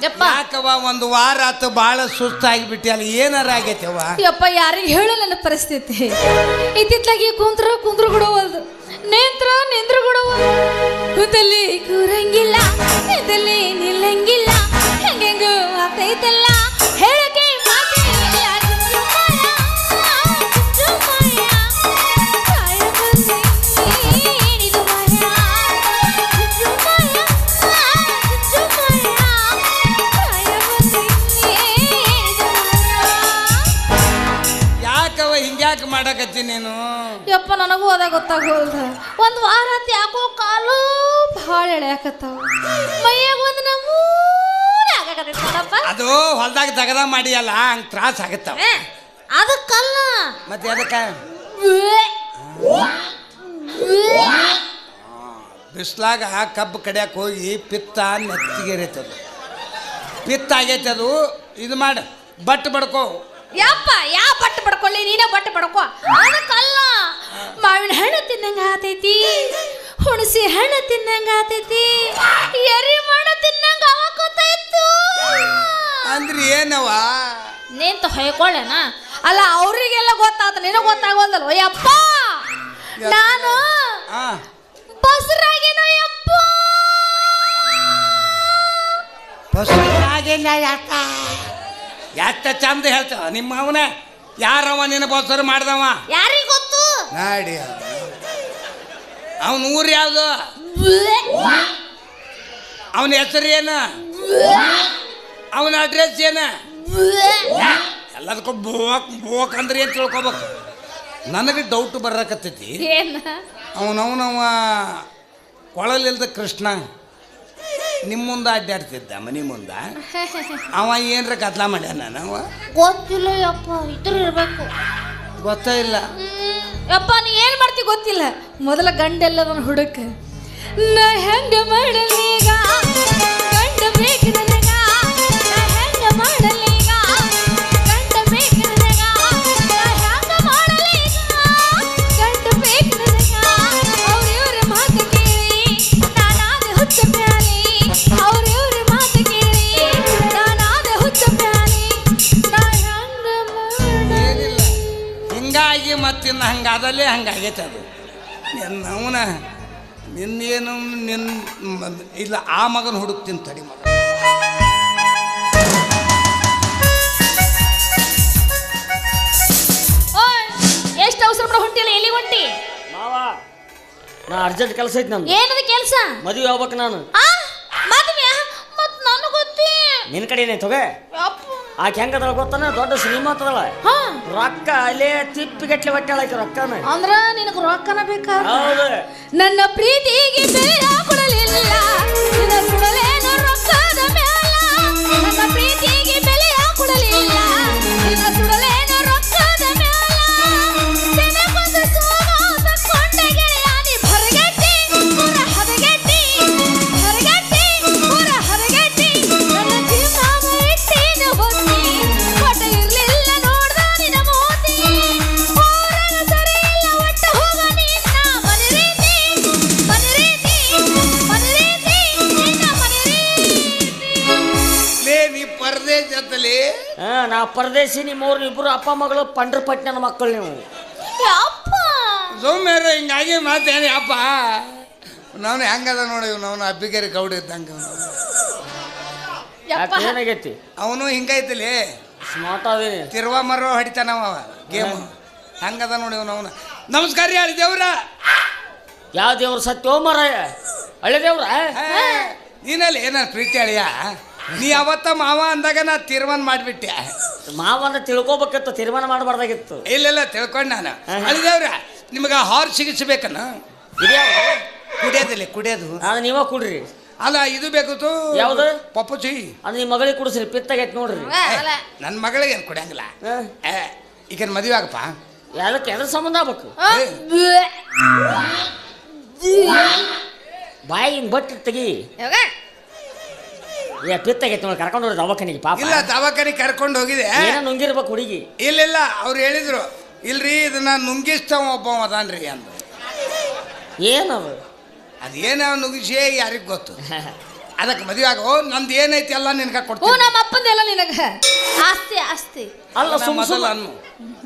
ಯಾಕವ್ವ ಒಂದು ವಾರ ಆತು ಭಾಳ ಸುಸ್ತಾಗಿಬಿಟ್ಟಿ ಅಲ್ಲಿ ಏನಾರ ಆಗೈತವ್ವ? ಯಪ್ಪ ಯಾರಿಗೆ ಹೇಳು ನನ್ನ ಪರಿಸ್ಥಿತಿ. ಇತ್ತಿತ್ತಲಾಗಿ ಕುಂದ್ರು ಬಿಡುವಲ್ದು, ನಿಂದ್ರು ಬಿಡುವಲ್ದು. ಕೂತಲ್ಲಿ ಕೂರಂಗಿಲ್ಲ, ನಿಂತಲ್ಲಿ ನಿಲ್ಲಂಗಿಲ್ಲ, ಹೆಂಗೆಂಗು ಆಗ್ತೈತಲ್ಲ ಹೇಳಕ್ಕೆ ಹಿಂಗ್ಯಾಕೆ ಮಾಡಕತ್ತಿ ನೀನು? ಯಪ್ಪ ನನಗೂ ಅದ ಗೊತ್ತಾಗೋಲ್ದ. ಒಂದು ವಾರ ಆತು ಯಾಕೋ ಕಾಲು ಭಾಳ ಎಳೆಯಾಕತ್ತಾವ, ಮೈಯಾಗ ಒಂದು ನಮೂನೆ ಆಗಕತ್ತೈತಪ್ಪ. ಅದು ಹೊಲ್ದಾಗ ತಗದ ಮಾಡಿಯಲ್ಲ ಹಂಗೆ ತ್ರಾಸ ಆಗತ್ತಾವ. ಅದಕ್ಕಲ್ಲ ಮತ್ತೆ ಅದಕ್ಕ ಬಿಸ್ಲಾಗ ಕಬ್ಬು ಕಡಿಯಕ್ಕೆ ಹೋಗಿ ಪಿತ್ತ ನೆತ್ತಿಗೆರಿತದು, ಪಿತ್ತ ಆಗೈತೆ ಅದು. ಇದು ಮಾಡು, ಬಟ್ ಬಡ್ಕೋ. ಯಪ್ಪ ಯಾವ ಬಟ್ಟೆ ಪಡ್ಕೊಳ್ಳಿ, ನೀನೇ ಬಟ್ಟೆ ಪಡ್ಕೋ. ಅದಕ್ಕಲ್ಲ, ಮಾವಿನ ಹಣ್ಣು ತಿನ್ನಂಗ ಆತೈತಿ, ಹುಣಸಿ ಹಣ್ಣು ತಿನ್ನಂಗ ಆತೈತಿ, ಎರಿ ಮಣ್ಣು ತಿನ್ನಂಗ ಆವಕತ್ತೈತು. ಅಂದ್ರೆ ಏನವ ನಿಂತು ಹೊಯ್ಕೊಳ್ಳೇನ? ಅಲ್ಲ ಅವ್ರಿಗೆಲ್ಲ ಗೊತ್ತಾತ, ನಿನಗೆ ಗೊತ್ತಾಗೋದಲ್ವ? ಯಪ್ಪ ನಾನು ಬಸರಾಗಿನ ಯಪ್ಪ, ಬಸರಾಗಿನ ಯಾಕ ಯಾಕ ಚಂದ ಹೇಳ್ತಾವ ನಿಮ್ಮ ಅವನ. ಯಾರವ ನಿನ್ನ ಬಸರು ಮಾಡ್ದವ? ಯಾರಿಗೆ ಗೊತ್ತು? ನಾಡಿ ಅವನ ಊರು ಯಾವುದು? ಅವನ ಹೆಸರು ಏನು? ಅವನ ಅಡ್ರೆಸ್ ಏನು? ಎಲ್ಲದಕ್ಕೂ ಬೋಕ್ ಅಂದ್ರೆ ಏನು ತಿಳ್ಕೊಬೇಕು. ನನಗೆ ಡೌಟ್ ಬರಕತ್ತೈತಿ, ಅವನವ ಕೊಳಲಿಲ್ದ ಕೃಷ್ಣ ನಿಮ್ಮ ಮುಂದೆ ಅಡ್ಡಾಡ್ತಿದ್ದ ಮನೆ ಮುಂದೆ, ಅವ ಏನ್ರ ಕತ್ಲ ಮಾಡ್ಯಾನ? ಅವ ಗೊತ್ತಿಲ್ಲ ಯಪ್ಪ, ಇದ್ರ ಇರ್ಬೇಕು. ಗೊತ್ತೇ ಇಲ್ಲ ಯಪ್ಪ, ನೀ ಏನ್ ಮಾಡ್ತಿ ಗೊತ್ತಿಲ್ಲ. ಮೊದಲ ಗಂಡೆಲ್ಲ ನನ್ನ ಹುಡುಕ, ನಾ ಹೆಂಗ ಮಾಡಲೀಗ ಗಂಡ ಬೇಕು ನನಗ, ನಾ ಹೆಂಗ ಮಾಡಲೀಗ ಗಂಡ ಬೇಕು ನನಗ, ನಾ ಹೆಂಗ ಮಾಡಲೀಗ ಗಂಡ ಬೇಕು ನನಗ. ಅವ್ರಿವ್ರ ಮಾತು ಕೇಳಿ ನಾನಾದ ಹುಚ್ಚ ಪ್ಯಾಲಿ, ಅವ್ರಿವ್ರ ಮಾತು ಕೇಳಿ ನಾನಾದ ಹುಚ್ಚ ಪ್ಯಾಲಿ, ನಾ ಹೆಂಗ ಏನಿಲ್ಲ. ಹಿಂಗಾಗಿ ಮತ್ತಿನ್ನು ಹಂಗಾದಲ್ಲೇ ಹಂಗಾಗೈತೆ ಅದು. ಅವನ ನಿನ್ನೇನು ಇಲ್ಲ, ಆ ಮಗನ ಹುಡುಕ್ತೀನಿ ತಡಿ ಮಗ. ಎಷ್ಟು ಅವಸರ ಮಾಡೋ ಹೊಂಟಿಲ್ಲ, ಎಲ್ಲಿ ಹೊಂಟಿ? ಮಾವ ನಾ ಅರ್ಜೆಂಟ್ ಕೆಲಸ ಐತಿ ನಮ್ದು. ಏನದ ಕೆಲಸ? ಮದುವೆ ಆಗ್ಬೇಕು ನಾನು. ಮದುವೆ? ಮತ್ ನನಗೆ ಗೊತ್ತೇ. ನಿನ್ನ ಕಡೆ ಏನೈತೆ ಹೋಗ? ಆಕೆ ಹೆಂಗದಳ ಗೊತ್ತಾನ? ದೊಡ್ಡ ಶ್ರೀಮಂತ ಅದಳ, ರೊಕ್ಕ ಅಲ್ಲೇ ತಿಪ್ಪಿಗಟ್ಲೆ ಹೊಟ್ಟೆ ರೊಕ್ಕನ. ಅಂದ್ರ ನಿನಗೆ ರೊಕ್ಕನ ಬೇಕಾ? ಹೌದು. ನನ್ನ ಪ್ರೀತಿಗೆ ಬೆಲೆ ಕೊಡಲಿಲ್ಲ, ನಿನ್ನ ಸುಡಲೇನು ರೊಕ್ಕದ ಮೇಲ. ನನ್ನ ಪ್ರೀತಿಗೆ ಬೆಲೆ ಕೊಡಲಿಲ್ಲ, ನಿನ್ನ ಸುಡಲೇನು ರೊಕ್ಕದ ಮೇಲ. ನಿನಗೊಂದು ಸೋಮಾದ ಕೊಂಡೆ ಗೆಳೆಯಾನಿ ಭರಗಟ್ಟಿ ಪುರ ಹದಗಟ್ಟಿ, ಭರಗಟ್ಟಿ ಪುರ ಹದಗಟ್ಟಿ. ನನ್ನ ಜೀವನ ಇಟ್ಟೇನು ಹೊತ್ತಿ, ಕೊಟ್ಟ ಇರ್ಲಿಲ್ಲ ನೋಡ್ದ ನಿನ್ನ ಮೋತಿ. ಊರಾಗ ಸರಿ ಇಲ್ಲ ಒಟ್ಟ ಹೋಗ ನಿನ್ನ ಮನೆ ರೀತಿ, ಮನೆ ರೀತಿ, ಮನೆ ರೀತಿ, ನಿನ್ನ ಮನೆ ರೀತಿ. ಲೇ ನೀ ಪರದೇಶ ಅಂತಲೇ. ನಾ ಪರದೇಶಿ, ನಿಮ್ಮವ್ರು ಇಬ್ಬರು ಅಪ್ಪ ಮಗಳು ಪಂಡ್ರಪಟ್ನ ಮಕ್ಕಳು ನೀವು. ಯಪ್ಪ ಸೌಮ್ಯರ ಹಿಂಗಾಗಿ ಮಾತೇನಿ ಅಪ್ಪ. ನಾನು ಹೆಂಗದ ನೋಡಿ, ಅವನು ಅಬ್ಬಿಗೆರಿ ಗೌಡ ಇದ್ದಂಗೆ. ಏನಾಗೈತಿ? ಅವನು ಹಿಂಗೈತಿಲಿ, ಸ್ಮಾರ್ಟ್ ಅದೇನಿ, ತಿರುವ ಮರ ಹೊಡಿತಾನವ ಗೇಮ್. ಹಂಗದ ನೋಡಿ ಅವನು. ನಮಸ್ಕಾರ ರೀ ಹಳಿ ದೇವ್ರ. ಯಾವ ದೇವ್ರ ಸತ್ಯೋ ಮರಾಯ? ಹಳೆ ದೇವ್ರ? ನೀನಲ್ಲಿ ಏನ ಪ್ರೀತಿ ಅಳಿಯ? ನೀ ಅವತ್ತ ಮಾವ ಅಂದಾಗ ನಾ ತೀರ್ಮಾನ ಮಾಡಿಬಿಟ್ಟೆ. ಮಾವನ್ನ ತಿಳ್ಕೊಬೇಕಿತ್ತು, ತೀರ್ಮಾನ ಮಾಡಬಾರ್ದಾಗಿತ್ತು. ಇಲ್ಲ ತಿಳ್ಕೊಂಡು ನಾನು. ಹಳಿ ದೇವ್ರ ನಿಮಗೆ ಹಾರ್ ಸಿಗಿಸ್ಬೇಕನ್ನ? ಕುಡಿಯೋದಿಲ್ಲ, ಕುಡಿಯೋದು ಅದು ನೀವ ಕುಡ್ರಿ. ಅಲ್ಲ ಇದು ಬೇಕಿತ್ತು. ಯಾವ್ದು? ಪಪ್ಪುಚಿ. ಅದು ನಿಮ್ಮ ಮಗಳಿಗೆ ಕುಡಿಸ್ರಿ, ಪಿತ್ತಾಗೈತೆ ನೋಡ್ರಿ. ನನ್ನ ಮಗಳಿಗೆ ಏನು ಕುಡಿಯಂಗಿಲ್ಲ. ಈಗ ಮದುವೆ ಆಗಪ್ಪ. ಯಾವ್ದಕ್ಕೆ ಎದ್ರ ಸಂಬಂಧ ಆಗ್ಬೇಕು? ಬಾಯಿ ಹಿಂಗ್ ಬಟ್ ತೆಗಿ. ಪಿತ್ತಾಗೈತೆ ನೋಡಿ, ಕರ್ಕೊಂಡು ಹೋಗಿ ದವಾಖಾನಿಗೆ. ಪಾಪ ಇಲ್ಲ, ದವಾಖಾನಿಗೆ ಕರ್ಕೊಂಡು ಹೋಗಿದೆ. ಏನೋ ನುಂಗಿರ್ಬೇಕು ಹುಡುಗಿ. ಇಲ್ಲ ಅವ್ರು ಹೇಳಿದ್ರು, ಇಲ್ರಿ ಇದನ್ನ ನುಂಗಿಸ್ತಾವ ಒಬ್ಬ ಅದಾನ್ರಿ ಅಂದ್ರು. ಏನದು? ಅದೇನ ನುಗ್ಗಿಸಿ ಯಾರಿಗೆ ಗೊತ್ತು. ಅದಕ್ಕೆ ಮದುವೆ ಆಗೋ ನಂದು ಏನೈತಿ ಎಲ್ಲ ನಿನಗೆ ಹ್ಞೂ ಕೊಡ್ತೀನಿ. ನಮ್ಮ ಅಪ್ಪಂದೆಲ್ಲ ನಿನಗ ಆಸ್ತಿ ಆಸ್ತಿ. ಅಲ್ಲ ಸುಮ್ ಮೊದಲು ಸುಮ್ ಅನ್ನು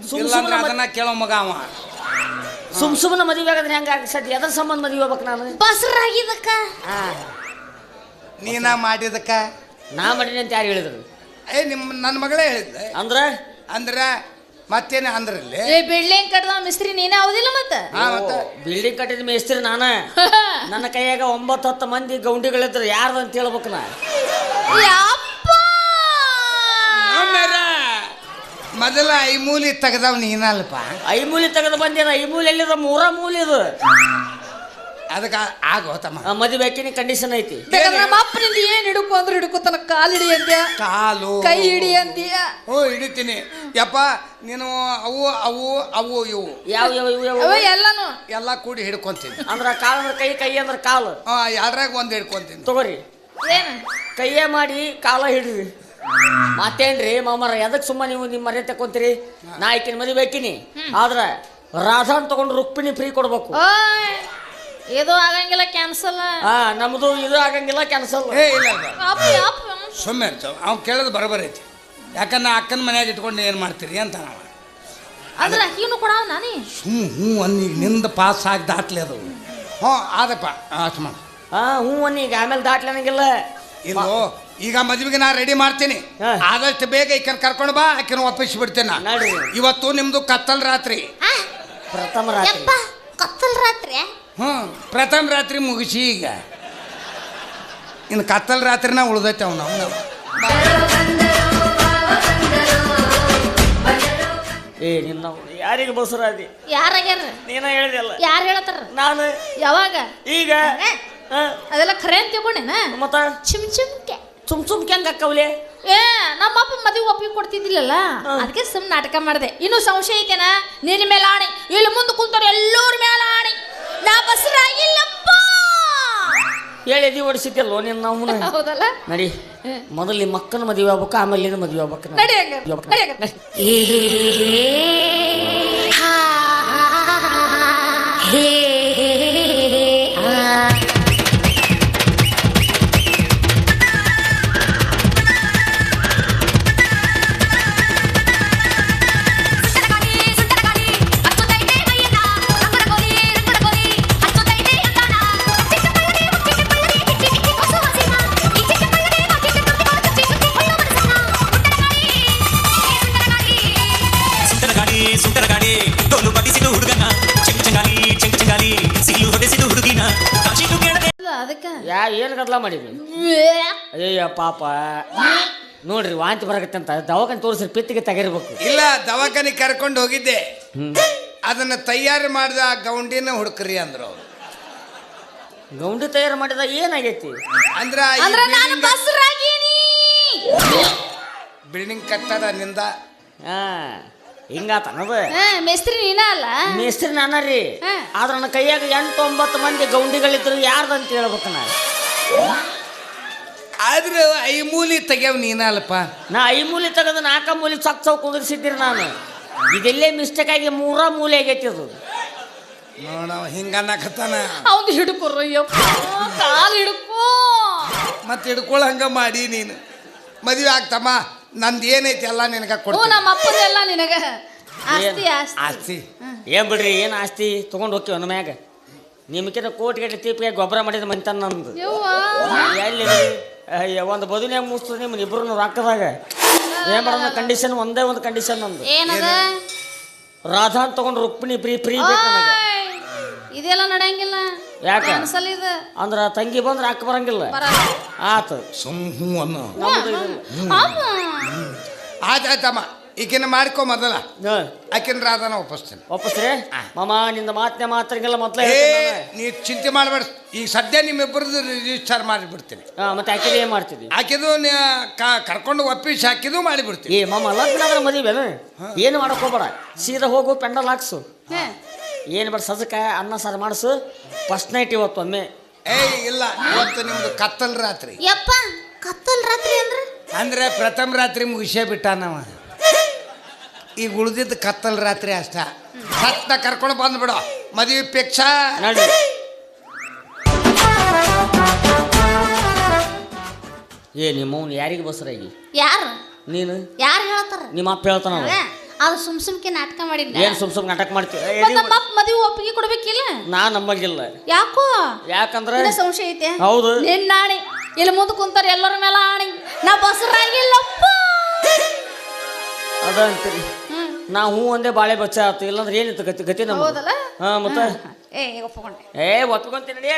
ಸುಮ್ ಇಲ್ಲಾಂದ್ರೆ ಸುಮ್ನೆ ಅದನ್ನ ಕೇಳೋ ಮಗ ಅವ. ಸುಮ್ಮನೆ ಮದುವೆ ಆಗಿದ್ರೆ ಹೆಂಗ ಸದ್ಯ ಎದ್ರ ಸಂಬಂಧ ಮದುವೆ ಹೋಗ್ಬೇಕು ನಾನು? ಬಸರಾಗಿದ್ದಕ್ಕ ಹಾ ನೀನ ಮಾಡಿದಕ್ಕ ನಾ ಮಾಡೀನಿ ಅಂತ ಯಾರು ಹೇಳಿದ್ರು? ನನ್ನ ಮಗಳೇ ಹೇಳಿದ್ದೆ. ಅಂದ್ರೆ ಮತ್ತೇನೆ ಅಂದ್ರಲ್ಲಿ ಏ ಬಿಲ್ಡಿಂಗ್ ಕಟ್ಟದ ಮಿಸ್ತ್ರಿ ನೀನೇ ಹೌದಿಲ್ಲ ಮತ್ತ? ಮತ್ತೆ ಬಿಲ್ಡಿಂಗ್ ಕಟ್ಟಿದ ಮೇಸ್ತ್ರಿ ನಾನ. ನನ್ನ ಕೈಯಾಗ 9-10 ಮಂದಿ ಗೌಂಡಿಗಳಿದ್ರು, ಯಾರ್ದು ಅಂತ ಹೇಳ್ಬೇಕು ನಾ? ಯಪ್ಪ ಮೊದಲ ಐಮೂಲಿ ತೆಗ್ದವ್ ನೀನಲ್ಪ. ಐಮೂಲಿ ತೆಗೆದು ಬಂದೇನ. ಐಮೂಲಿ ಎಲ್ಲಿದ? 3 ಮೂಲಿ ಇದು. ಅದಕ್ಕೆ ಆಗೋತಮ್ಮ ಮದುವೆ ಹಾಕಿನಿ ಕಂಡೀಷನ್ ಐತಿ. ಬೇಕಾದ್ರೆ ನಮ್ಮ ಅಪ್ಪನಿಂದ ಏನ್ ಹಿಡುಕು ಅಂದ್ರೆ ಹಿಡುಕೋತನ ಕಾಲು ಹಿಡಿ ಅಂದ್ಯ, ಕಾಲು ಕೈ ಹಿಡಿ ಅಂತೀಯ. ಓ ಹಿಡಿತೀನಿ ಯಪ್ಪ. ನೀನು ಅವು ಅವು ಅವು ಇವು ಯಾವ ಯಾವ ಇವು ಯಾವ? ಅವ ಎಲ್ಲಾನು ಎಲ್ಲ ಕೂಡಿ ಹಿಡ್ಕೊಂತೀನಿ. ಅಂದ್ರ ಕಾಲ್ ಅಂದ್ರೆ ಕೈ, ಕೈ ಅಂದ್ರೆ ಕಾಲು. ಎರಡ್ರಾಗ ಒಂದು ಹಿಡ್ಕೊಂತೀನಿ. ತಗೋರಿ, ಏನ ಕೈಯೇ ಮಾಡಿ ಕಾಲ ಹಿಡ್ರಿ. ಮತ್ತೇನ್ರಿ ಮಾಮರ, ಎದಕ್ ಸುಮ್ಮ ನೀವು ನಿಮ್ಮ ಮರ್ಯಾದೆ ತಕೊಂತೀರಿ? ನಾ ಆಕಿನ ಮದುವೆ ಹಾಕಿನಿ, ಆದ್ರ ರಾಧಾನ್ ತಗೊಂಡು ರುಕ್ಮಿಣಿ ಫ್ರೀ ಕೊಡ್ಬೇಕು. ಓಯ್ ಇದು ಆಗಂಗಿಲ್ಲ, ಕ್ಯಾನ್ಸಲ್. ನಮ್ದು ಇದು ಆಗಂಗಿಲ್ಲ, ಕ್ಯಾನ್ಸಲ್. ಇಲ್ಲ ಅಪ್ಪ ಸುಮ್ಮನೆ ಅವ್ನು ಕೇಳೋದು ಬರೋಬರೈತಿ. ಯಾಕಂದ್ರೆ ಅಕ್ಕನ ಮನ್ಯಾಗ ಇಟ್ಕೊಂಡು ಏನು ಮಾಡ್ತೀರಿ ಅಂತ ನಾವು ಅಂದ್ರೆ ಅಕ್ಕಿನೂ ಕೊಡವ ನಾನೇ. ಹ್ಞೂ ಅನ್ನೀಗ ನಿಂದ ಪಾಸ್ ಆಗಿ ದಾಟ್ಲಿ ಅದು. ಆದಪ್ಪ ಅಷ್ಟು ಮಾಡು. ಹ್ಞೂ ಅನ್ನೀಗ ಆಮೇಲೆ ದಾಟ್ಲನಂಗಿಲ್ಲ. ಇಲ್ಲೋ ಈಗ ಮದುವೆಗೆ ನಾ ರೆಡಿ ಮಾಡ್ತೀನಿ. ಆದಷ್ಟು ಬೇಗ ಈಕನ್ ಕರ್ಕೊಂಡು ಬಾ, ಆಕಿನ ಒಪ್ಪಿಸಿ ಬಿಡ್ತೇನೆ ನಾ. ನೋಡ್ರಿ, ಇವತ್ತು ನಿಮ್ದು ಕತ್ತಲ್ ರಾತ್ರಿ. ಪ್ರಥಮ ರಾತ್ರಿ. ಕತ್ತಲ್ ರಾತ್ರಿ. ಪ್ರಥಮ ರಾತ್ರಿ ಮುಗಿಸಿ ಈಗ ಇನ್ನು ಕತ್ತಲ್ ರಾತ್ರಿನ ಉಳ್ದೈತೆ ಅವ್ನು. ಏ ನಿನ್ನ ಯಾರಿಗೆ ಬಸರಾದಿ? ಯಾರಾಗ್ಯಾರ? ನೀನ ಹೇಳಿದೆಲ್ಲ. ಯಾರು ಹೇಳತ್ತಾರ? ನಾನು. ಯಾವಾಗ? ಈಗ ಅದೆಲ್ಲ ಖರೆ ಅಂತ ತಿಳ್ಕೊಂಡೇನ? ಮತ್ತ ಚಿಮ್ ಚಿಮ್ಕೆ ಸುಮ್ ಹೆಂಗ ಅಕ್ಕವ್ಲೆ? ಏ ನಮ್ಮ ಅಪ್ಪ ಮದುವೆ ಒಪ್ಪಿಗೆ ಕೊಡ್ತಿದ್ದಿಲ್ಲಲ್ಲ, ಅದಕ್ಕೆ ಸುಮ್ ನಾಟಕ ಮಾಡಿದೆ. ಇನ್ನು ಸಂಶಯ ಐತೆನ? ನಿನ್ನ ಮೇಲೆ ಆಣೆ, ಇಲ್ಲಿ ಮುಂದೆ ಕುಂತವ್ರು ಎಲ್ಲರ ಮೇಲೆ ಆಣೆ, ನಾ ಬಸರಾಗಿಲ್ಲಪ್ಪ. ಹೇಳಿದಿ ಓಡಿಸಿದ್ದಲ್ಲೋ ನಿನ್ನ ನಾವು. ಹೌದಲ್ಲ? ನಡಿ, ಮೊದಲು ನಿಮ್ಮ ಮಕ್ಕನ ಮದುವೆ ಆಗ್ಬೇಕು, ಆಮೇಲೆ ನಿನ್ನ ಮದುವೆ ಆಗ್ಬೇಕು. ನಡಿ ಹಂಗ. ಏನು ಗದ್ಲ ಮಾಡಿದ್ವಿ? ಅಯ್ಯ ಪಾಪ, ನೋಡ್ರಿ ವಾಂತಿ ಬರಕತ್ತೆ ಅಂತ ದವಾಖಾನೆ ತೋರಿಸ್ರಿ, ಪಿತ್ತಿಗೆ ತೆಗಿರ್ಬೇಕು. ಇಲ್ಲ, ದವಾಖಾನೆ ಕರ್ಕೊಂಡು ಹೋಗಿದ್ದೆ. ಅದನ್ನ ತಯಾರು ಮಾಡಿದ ಗೌಂಡಿನ ಹುಡುಕ್ರಿ ಅಂದ್ರು ಅವ್ರು. ಗೌಂಡಿ ತಯಾರು ಮಾಡಿದ ಏನಾಗೈತಿ? ಅಂದ್ರ ಬಿಲ್ಡಿಂಗ್ ಕಟ್ಟದ ನಿಂದ ಹಿಂಗಾತ ಅನ್ನೋದು. ಮೇಸ್ತ್ರಿ ನೀನ ಅಲ್ಲ? ಮೇಸ್ತ್ರಿ ನಾನ ರೀ. ಆದ್ರ ನನ್ನ ಕೈಯಾಗ 8-9 ಮಂದಿ ಗೌಂಡಿಗಳಿದ್ರು, ಯಾರ್ದಂತ ಹೇಳ್ಬೇಕು ನಾ? ಆದ್ರೆ ಐಮೂಲಿ ತೆಗ್ಯಾವ ನೀನ ಅಲ್ಪ. ನಾ 5 ಮೂಲಿ ತೆಗೆದು 4 ಮೂಲಿ ಚಕ್ ಕುದುರಿಸಿದ್ದೀರಿ ನಾನು. ಇದೆಲ್ಲೇ ಮಿಸ್ಟೇಕ್ ಆಗಿ 3 ಮೂಲೆ ಆಗೈತಿ ಅದು. ನೋಡವ ಹಿಂಗ ಅನ್ನಕತ್ತಾನ. ಅವ್ನು ಹಿಡ್ಕೊರ್ರಯ್ಯಪ್ಪ, ಕಾಲು ಹಿಡ್ಕೋ. ಮತ್ತೆ ಹಿಡ್ಕೊಳ್ಳೋ ಹಂಗ ಮಾಡಿ ನೀನು ಮದುವೆ ಆಗ್ತಮ್ಮ. ನಂದು ಏನೈತಿ ಎಲ್ಲ ನಿನಗ ಕೊಡ್ತೀನಿ. ನಮ್ಮ ಅಪ್ಪದೆಲ್ಲ ನಿನಗ ಆಸ್ತಿ ಆಸ್ತಿ. ಏನ್ ಬಿಡ್ರಿ, ಏನು ಆಸ್ತಿ ತೊಗೊಂಡು ಹೋಗ್ತೀವಿ ನಮ್ಮ ಮ್ಯಾಗ. ನಿಮ್ಕಿಂತ ಕೋಟಿಗಟ್ಟಲೆ ತೀಪಿಗೆ ಗೊಬ್ಬರ ಮಾಡಿದ ಮಂತನ್ ನಮ್ದು. ಎಲ್ಲಿ ಒಂದು ಬದುನ್ಯಾಗ ಮುಗಿಸ್ತದೆ ನಿಮ್ಮನ್ನ ಇಬ್ಬರು ರೊಕ್ಕದಾಗ. ಏನ್ ಮಾಡೋಣ ಕಂಡೀಷನ್? ಒಂದೇ ಒಂದು ಕಂಡೀಷನ್ ನಮ್ದು. ರಾಧಾ ಅಂತ ತಗೊಂಡು ರುಕ್ಮಿಣಿ ಫ್ರೀ ಬೇಕು ನನಗೆ. ಇದೆಲ್ಲ ನಡೆಯಂಗಿಲ್ಲ. ಯಾಕೆ? ಇದು ಅಂದ್ರ ತಂಗಿ ಬಂದ್ರೆ ಅಕ್ಕ ಬರಂಗಿಲ್ಲ. ಆತು ಸುಮ್ಮು ಅನ್ನೋ. ಆಯ್ತಮ್ಮ, ಈಗಿನ ಮಾಡ್ಕೊ ಮೊದಲ. ಆಕಿನ ರಾಧನ ಒಪ್ಪಿಸ್ತೀನಿ. ಒಪ್ಪಿಸ್ರಿ ಮಾಮ, ನಿಂದ ಮಾತನೇ ಮಾತಾಡಂಗಿಲ್ಲ. ಮೊದ್ಲೇ ನೀ ಚಿಂತೆ ಮಾಡಬೇಡ. ಈಗ ಸದ್ಯ ನಿಮ್ಮಿಬ್ಬರದ್ದು ರಿಜಿಸ್ಟರ್ ಮಾಡಿಬಿಡ್ತೀನಿ. ಮತ್ತೆ ಆಕಿದ ಏನ್ ಮಾಡ್ತಿದ್ವಿ? ಆಕಿದು ಕರ್ಕೊಂಡು ಒಪ್ಪಿಸಿ ಹಾಕಿದು ಮಾಡಿಬಿಡ್ತೀನಿ. ಏ ಮಾಮ, ಲಗ್ನ ಮದುವೆ ಏನು ಮಾಡಕ್ ಹೋಗ್ಬೇಡ, ಸೀದಾ ಹೋಗು ಪೆಂಡಲ್ ಹಾಕ್ಸು. ಏನು ಬೇಡ, ಸಜಕ ಅನ್ನ ಸಾರು ಮಾಡಿಸು. ಫಸ್ಟ್ ನೈಟ್ ಇವತ್ತು ಒಮ್ಮೆ. ಇಲ್ಲ, ಇವತ್ತು ನಿಮ್ದು ಕತ್ತಲ್ ರಾತ್ರಿ. ಯಪ್ಪ, ಕತ್ತಲ್ ರಾತ್ರಿ ಅಂದ್ರೆ ಪ್ರಥಮ ರಾತ್ರಿ ಮುಗಿಸೇ ಬಿಟ್ಟ ನಾವ. ಈಗ ಉಳಿದಿದ್ದು ಕತ್ತಲ್ ರಾತ್ರಿ ಅಷ್ಟ. ಸತ್ತ ಕರ್ಕೊಂಡು ಬಂದ್ಬಿಡು, ಮದುವೆ ಪೇಕ್ಷ. ಏ ನಿಮ್ಮವ್ನು ಯಾರಿಗೆ ಬಸರಾಗಿ ಯಾರು ನೀನು ಯಾರು ಹೇಳ್ತಾರ ನಿಮ್ಮ ಅಪ್ಪ ಹೇಳ್ತಾನ ಅದು ಸುಮ್ಕೆ ನಾಟಕ ಮಾಡಿದ್ದ. ಏನು ಸುಮ್ ನಾಟಕ ಮಾಡ್ತೀವಿ ನಮ್ಮ ಅಪ್ಪ ಮದುವೆ ಒಪ್ಪಿಗೆ ಕೊಡ್ಬೇಕಿಲ್ಲ. ನಾ ನಂಬಂಗಿಲ್ಲ. ಯಾಕೋ? ಯಾಕಂದ್ರೆ ಸಂಶಯ ಐತೆ. ಹೌದು. ನಿನ್ನ ಆಣಿ ಇಲ್ಲಿ ಮುಂದೆ ಕುಂತಾರ ಎಲ್ಲರ ಮೇಲೆ ಆಣಿ ನಾ ಬಸರಾಗಿಲ್ಲಪ್ಪ ಅದ ಅಂತೀರಿ. ನಾ ಹೂ ಒಂದೇ ಬಾಳೆ ಬಚ್ಚ ಆತು, ಇಲ್ಲಾಂದ್ರೆ ಏನಿತ್ತು ಗತಿ ನಮ್ಮ. ಹೌದಲ್ಲ? ಹಾ ಮತ್ತೆ ಒಪ್ಕೊಂಡೆ. ಒಪ್ಕೊಂತೀನಿ.